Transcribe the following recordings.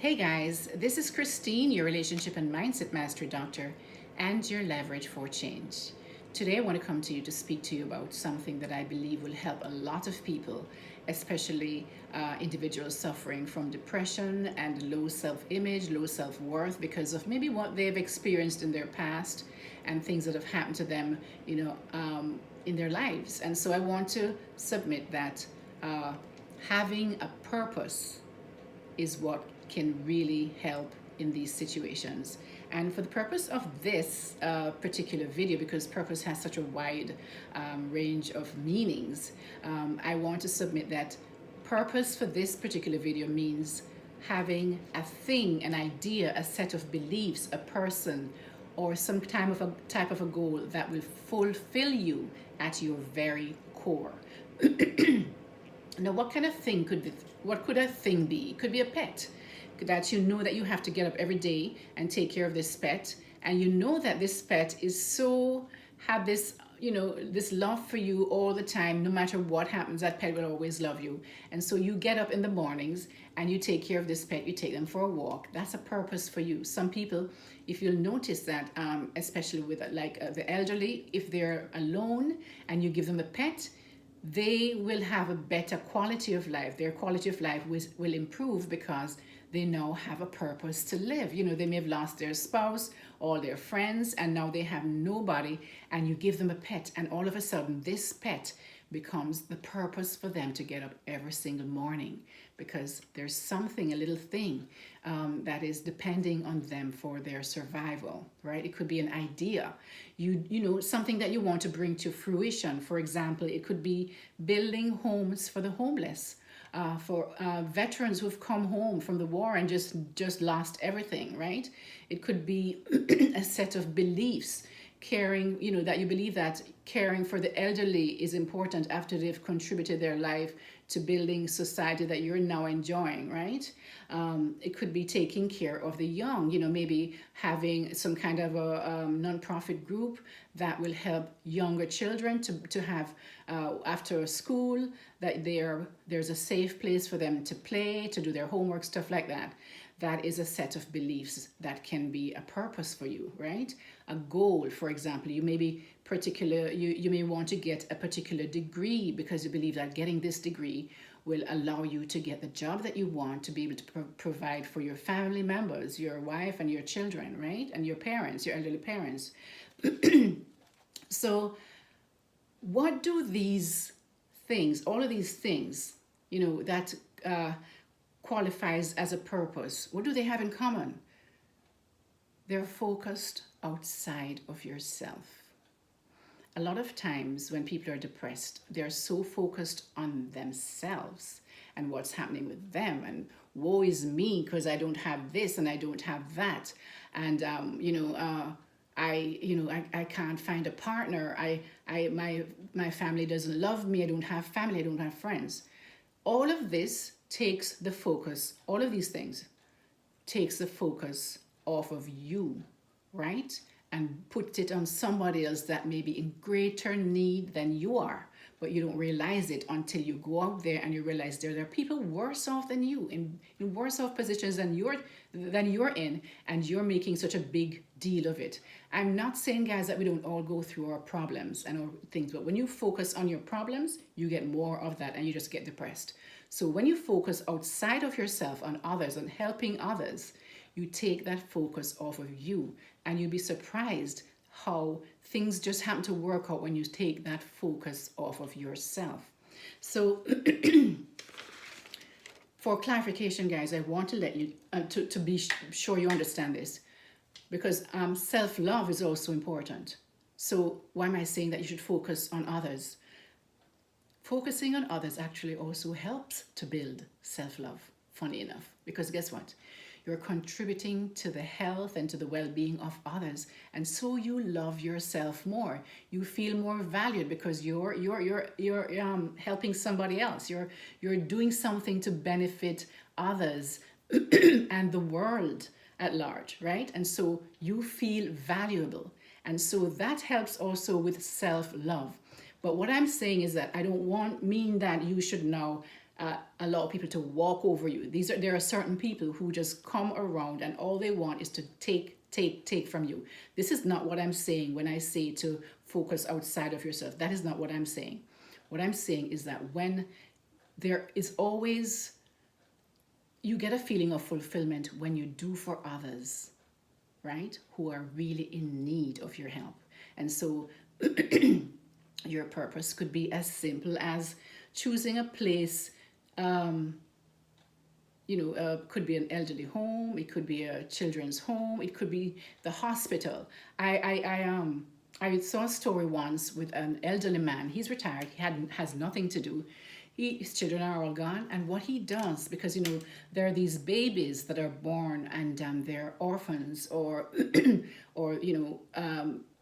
Hey guys, this is Christine, your relationship and mindset mastery doctor, and your leverage for change. Today, I want to come to you to speak to you about something that I believe will help a lot of people, especially individuals suffering from depression and low self image, low self worth because of maybe what they've experienced in their past and things that have happened to them, in their lives. And so, I want to submit that having a purpose is what can really help in these situations. And for the purpose of this particular video, because purpose has such a wide range of meanings, I want to submit that purpose for this particular video means having a thing, an idea, a set of beliefs, a person, or some type of a goal that will fulfill you at your very core. Now, what could a thing be? It could be a pet that you know that you have to get up every day and take care of this pet, and you know that this pet is so have this this love for you all the time. No matter what happens, that pet will always love you. And so you get up in the mornings and you take care of this pet. You take them for a walk. That's a purpose for you. Some people, if you'll notice that, especially with the elderly, if they're alone and you give them a pet, they will have a better quality of life. Their quality of life will improve because they now have a purpose to live. They may have lost their spouse, all their friends, and now they have nobody, and you give them a pet, and all of a sudden this pet becomes the purpose for them to get up every single morning, because there's something, a little thing that is depending on them for their survival, right? It could be an idea, something that you want to bring to fruition. For example, it could be building homes for the homeless, for veterans who've come home from the war and just lost everything, right? It could be a set of beliefs, caring, that you believe that caring for the elderly is important after they've contributed their life to building society that you're now enjoying, right? It could be taking care of the young, maybe having some kind of a non-profit group that will help younger children to have after school, that there's a safe place for them to play, to do their homework, stuff like that. That is a set of beliefs that can be a purpose for you, right? A goal, for example, you may want to get a particular degree because you believe that getting this degree will allow you to get the job that you want, to be able to provide for your family members, your wife and your children, right? And your parents, your elderly parents. So what do these things, all of these things, that qualifies as a purpose, what do they have in common? They're focused outside of yourself. A lot of times when people are depressed, they're so focused on themselves and what's happening with them, and woe is me because I don't have this and I don't have that, and I can't find a partner. My family doesn't love me. I don't have family. I don't have friends. All of this takes the focus. All of these things takes the focus off of you, right? And puts it on somebody else that may be in greater need than you are, but you don't realize it until you go out there and you realize there are people worse off than you, in worse off positions than you're in, and you're making such a big deal of it. I'm not saying, guys, that we don't all go through our problems and our things, but when you focus on your problems, you get more of that and you just get depressed. So when you focus outside of yourself on others and helping others, you take that focus off of you, and you'll be surprised how things just happen to work out when you take that focus off of yourself. So for clarification, guys, I want to let you to be sure you understand this, because self-love is also important. So why am I saying that you should focus on others? Focusing on others actually also helps to build self-love, funny enough, because guess what? You're contributing to the health and to the well-being of others, and so you love yourself more. You feel more valued because you're helping somebody else. You're doing something to benefit others and the world at large, right? And so you feel valuable, and so that helps also with self-love. But what I'm saying is that I don't mean that you should now allow people to walk over you. There are certain people who just come around and all they want is to take from you. This is not what I'm saying when I say to focus outside of yourself. That is not what I'm saying. What I'm saying is that when there is always, you get a feeling of fulfillment when you do for others, right? Who are really in need of your help. And so your purpose could be as simple as choosing a place. Could be an elderly home, it could be a children's home, it could be the hospital. I saw a story once with an elderly man. He's retired. Has nothing to do. His children are all gone, and what he does, because there are these babies that are born and they're orphans, or or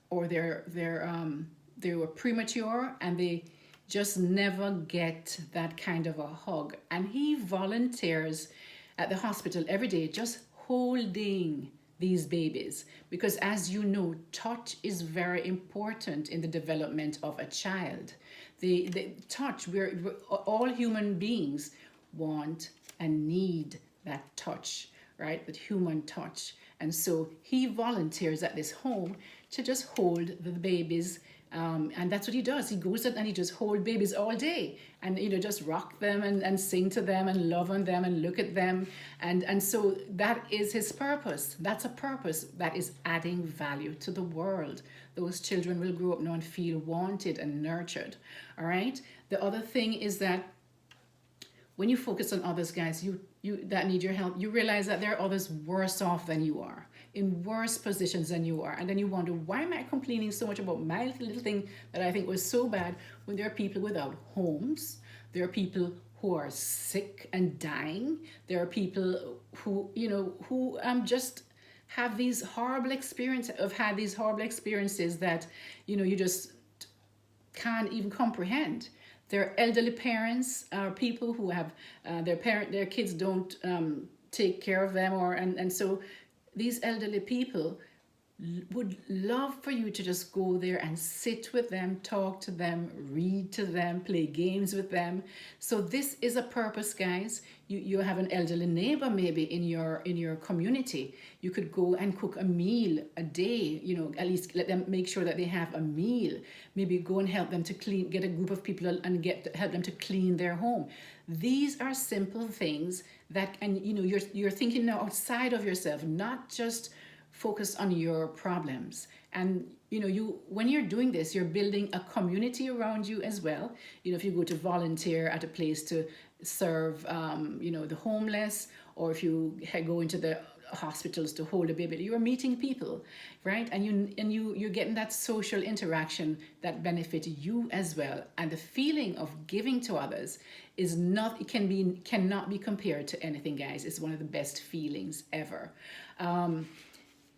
or they were premature and they just never get that kind of a hug. And he volunteers at the hospital every day, just holding these babies, because as you know, touch is very important in the development of a child. The touch, we're all human beings want and need that touch, right? That human touch. And so he volunteers at this home to just hold the babies. And that's what he does. He goes out and he just hold babies all day, and just rock them and sing to them and love on them and look at them. And so that is his purpose. That's a purpose that is adding value to the world. Those children will grow up now and feel wanted and nurtured. All right. The other thing is that when you focus on others, guys, you that need your help, you realize that there are others worse off than you are, in worse positions than you are. And then you wonder, why am I complaining so much about my little thing that I think was so bad, when there are people without homes, there are people who are sick and dying, there are people who just have these horrible experiences, that you just can't even comprehend. There are elderly parents, people who have their kids don't take care of them, and so these elderly people would love for you to just go there and sit with them, talk to them, read to them, play games with them. So this is a purpose, guys. You have an elderly neighbor maybe in your community. You could go and cook a meal a day, at least let them make sure that they have a meal. Maybe go and help them to clean, get a group of people and help them to clean their home. These are simple things that, and you're thinking now outside of yourself, not just focus on your problems. And when you're doing this, you're building a community around you as well. If you go to volunteer at a place to serve the homeless, or if you go into the hospitals to hold a baby, you're meeting people, right? And you're getting that social interaction that benefits you as well. And the feeling of giving to others cannot be compared to anything, guys. It's one of the best feelings ever.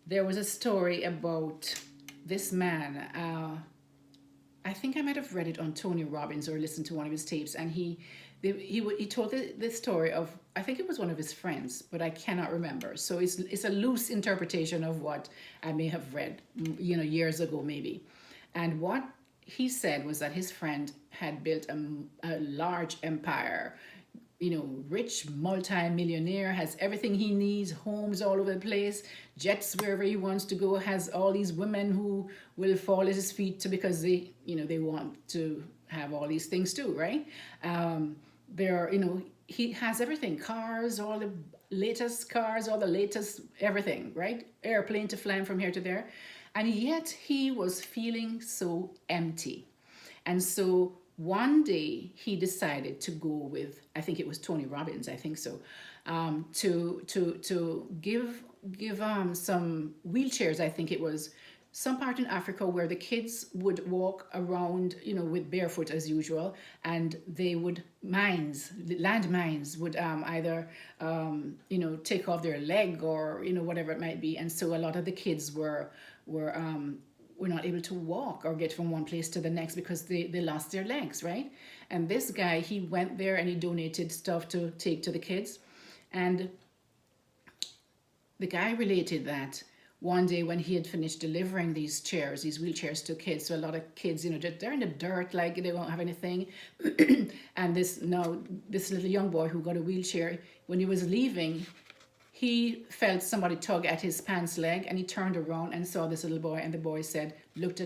There was a story about this man. I think I might have read it on Tony Robbins or listened to one of his tapes, and he told this story of, I think it was one of his friends, but I cannot remember. So it's a loose interpretation of what I may have read, years ago maybe. And what he said was that his friend had built a large empire, rich multi-millionaire, has everything he needs, homes all over the place, jets wherever he wants to go, has all these women who will fall at his feet because they want to have all these things too, right? He has everything, cars, all the latest cars, all the latest everything, right? Airplane to fly from here to there. And yet he was feeling so empty. And so one day he decided to go with, I think it was Tony Robbins, I think so, to give some wheelchairs, I think it was, some part in Africa where the kids would walk around, with barefoot as usual, and they would landmines would either, take off their leg or, whatever it might be. And so a lot of the kids were not able to walk or get from one place to the next because they lost their legs, right? And this guy, he went there and he donated stuff to take to the kids. And the guy related that one day when he had finished delivering these chairs, these wheelchairs to kids. So a lot of kids, they're in the dirt, like they won't have anything. And this little young boy who got a wheelchair, when he was leaving, he felt somebody tug at his pants leg, and he turned around and saw this little boy, and the boy looked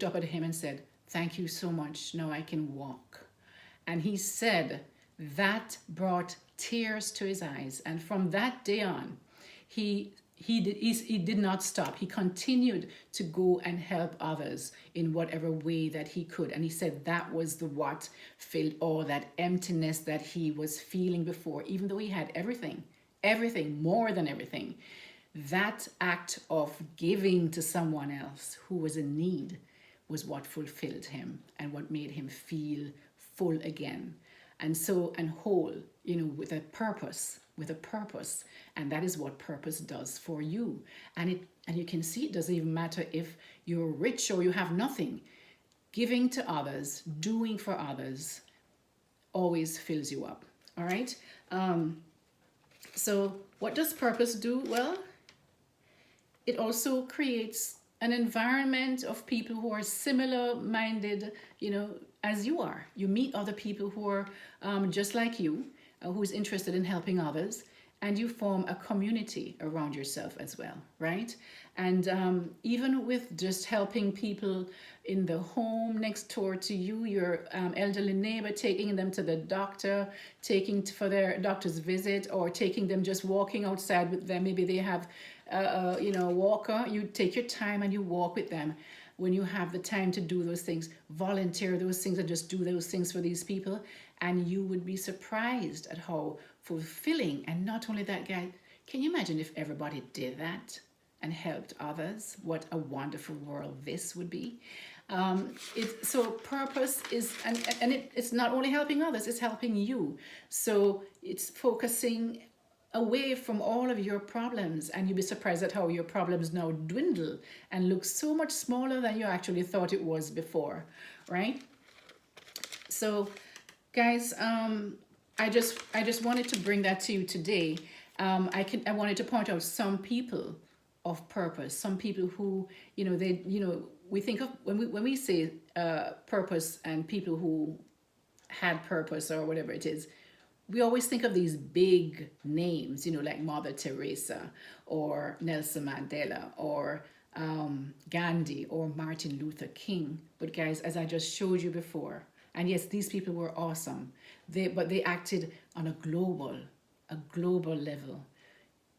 up at him and said, "Thank you so much. Now I can walk." And he said that brought tears to his eyes. And from that day on, he did not stop. He continued to go and help others in whatever way that he could. And he said that was what filled all that emptiness that he was feeling before, even though he had everything, more than everything. That act of giving to someone else who was in need was what fulfilled him and what made him feel full again. And whole, with a purpose. And that is what purpose does for you. And you can see it doesn't even matter if you're rich or you have nothing. Giving to others, doing for others, always fills you up. All right. So what does purpose do? Well, it also creates an environment of people who are similar minded, as you are. You meet other people who are just like you, who's interested in helping others, and you form a community around yourself as well, right? And even with just helping people in the home next door to you, your elderly neighbor, taking them to the doctor, for their doctor's visit, or taking them just walking outside with them. Maybe they have a walker. You take your time and you walk with them. When you have the time to do those things, volunteer those things and just do those things for these people, and you would be surprised at how fulfilling. And not only that, guy, can you imagine if everybody did that and helped others? What a wonderful world this would be. So purpose is, it's not only helping others, it's helping you. So it's focusing away from all of your problems, and you'll be surprised at how your problems now dwindle and look so much smaller than you actually thought it was before, right? So guys, I just wanted to bring that to you today. I wanted to point out some people of purpose, some people who, we think of when we say purpose and people who had purpose or whatever it is, we always think of these big names, like Mother Teresa or Nelson Mandela or Gandhi or Martin Luther King. But guys, as I just showed you before, and yes, these people were awesome. But they acted on a global level.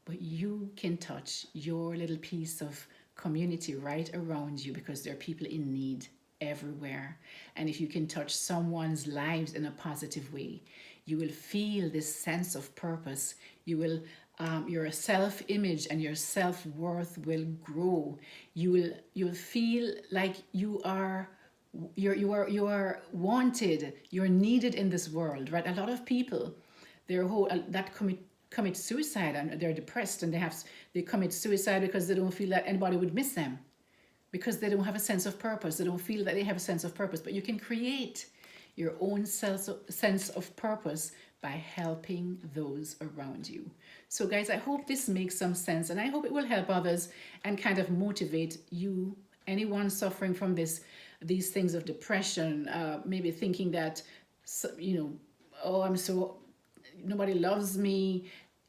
But you can touch your little piece of community right around you, because there are people in need everywhere. And if you can touch someone's lives in a positive way, you will feel this sense of purpose. You will, your self-image and your self-worth will grow. You'll feel like you are wanted. You're needed in this world, right? A lot of people, that commit suicide, and they're depressed, and they commit suicide because they don't feel that anybody would miss them, because they don't have a sense of purpose. They don't feel that they have a sense of purpose. But you can create your own sense of purpose by helping those around you. So guys, I hope this makes some sense, and I hope it will help others and kind of motivate you, anyone suffering from these things of depression, maybe thinking that, nobody loves me.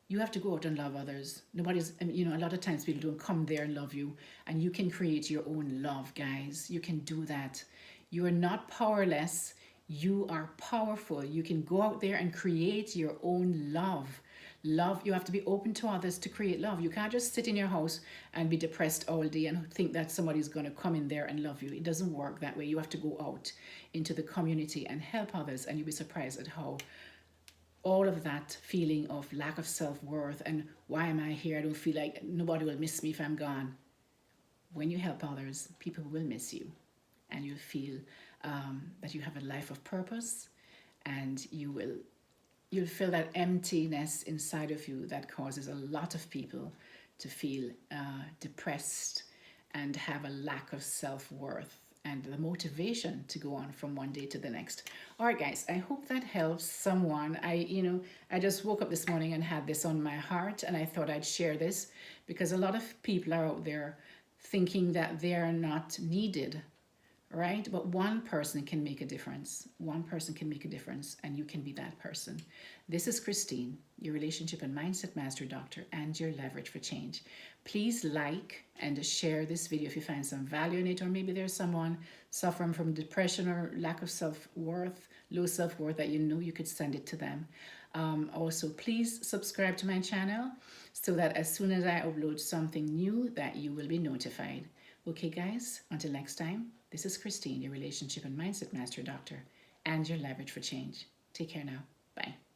You have to go out and love others. A lot of times people don't come there and love you, and you can create your own love, guys. You can do that. You are not powerless. You are powerful. You can go out there and create your own love. You have to be open to others to create love. You can't just sit in your house and be depressed all day and think that somebody's going to come in there and love you. It doesn't work that way. You have to go out into the community and help others, and you'll be surprised at how all of that feeling of lack of self-worth and why am I here? I don't feel like nobody will miss me if I'm gone. When you help others, people will miss you, and you'll feel that you have a life of purpose, and you'll feel that emptiness inside of you that causes a lot of people to feel depressed and have a lack of self-worth and the motivation to go on from one day to the next. All right, guys, I hope that helps someone. I just woke up this morning and had this on my heart, and I thought I'd share this because a lot of people are out there thinking that they are not needed, right? But one person can make a difference. One person can make a difference, and you can be that person. This is Christine, your relationship and mindset master doctor, and your leverage for change. Please like and share this video if you find some value in it, or maybe there's someone suffering from depression or lack of self-worth, low self-worth, that you know you could send it to them. Also, please subscribe to my channel so that as soon as I upload something new, that you will be notified. Okay, guys, until next time, this is Christine, your relationship and mindset master doctor, and your leverage for change. Take care now. Bye.